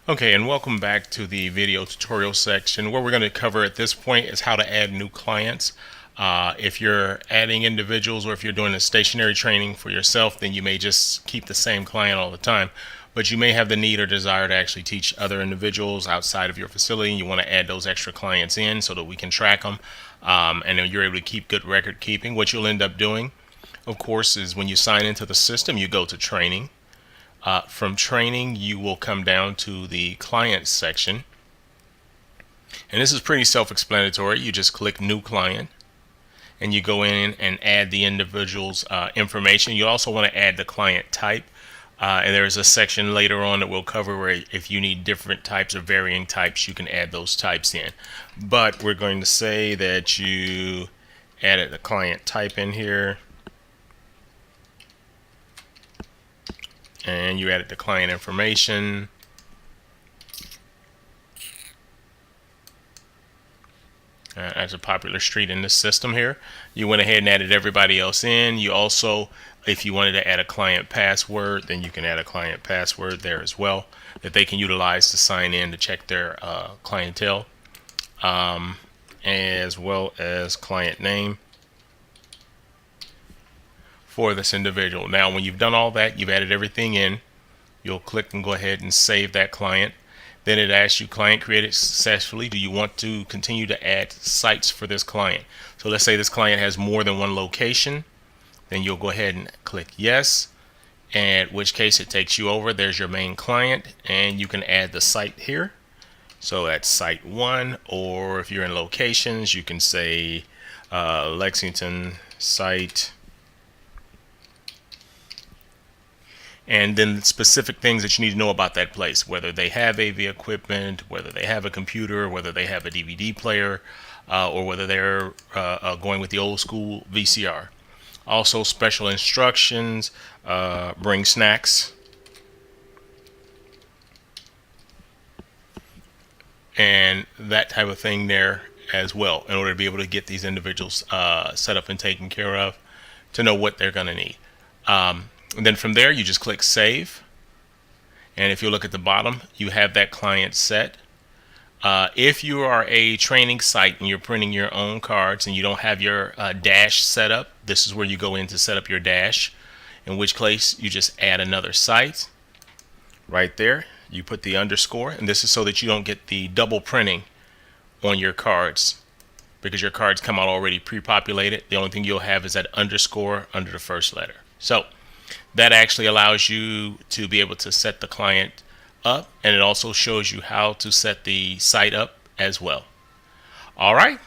Okay, and welcome back to the video tutorial section. What we're going to cover at this point is how to add new clients. If you're adding individuals or if you're doing a stationary training for yourself, then you may just keep the same client all the time. But you may have the need or desire to actually teach other individuals outside of your facility, and you want to add those extra clients in so that we can track them, and then you're able to keep good record keeping. What you'll end up doing, of course, is when you sign into the system, you go to training. From training, you will come down to the client section. And this is pretty self-explanatory. You just click new client and you go in and add the individual's information. You also want to add the client type. And there's a section later on that we'll cover where if you need different types or varying types, you can add those types in. But we're going to say that you added the client type in here. And you added the client information. As a popular street in this system here. You went ahead and added everybody else in. You also, if you wanted to add a client password, then you can add a client password there as well that they can utilize to sign in to check their clientele, as well as client name for this individual. Now, when you've done all that, you've added everything in, you'll click and go ahead and save that client. Then it asks you, client created successfully. Do you want to continue to add sites for this client? So let's say this client has more than one location. Then you'll go ahead and click yes, in which case it takes you over. There's your main client, and you can add the site here. So that's site 1, or if you're in locations, you can say Lexington site. And then specific things that you need to know about that place, whether they have AV equipment, whether they have a computer, whether they have a DVD player, or whether they're going with the old school VCR. Also special instructions, bring snacks, and that type of thing there as well, in order to be able to get these individuals set up and taken care of, to know what they're going to need. And then from there, you just click save. And if you look at the bottom, you have that client set. If you are a training site and you're printing your own cards and you don't have your dash set up, this is where you go in to set up your dash, in which case you just add another site right there. You put the underscore, and this is so that you don't get the double printing on your cards, because your cards come out already pre-populated. The only thing you'll have is that underscore under the first letter. So that actually allows you to be able to set the client up, and it also shows you how to set the site up as well. All right.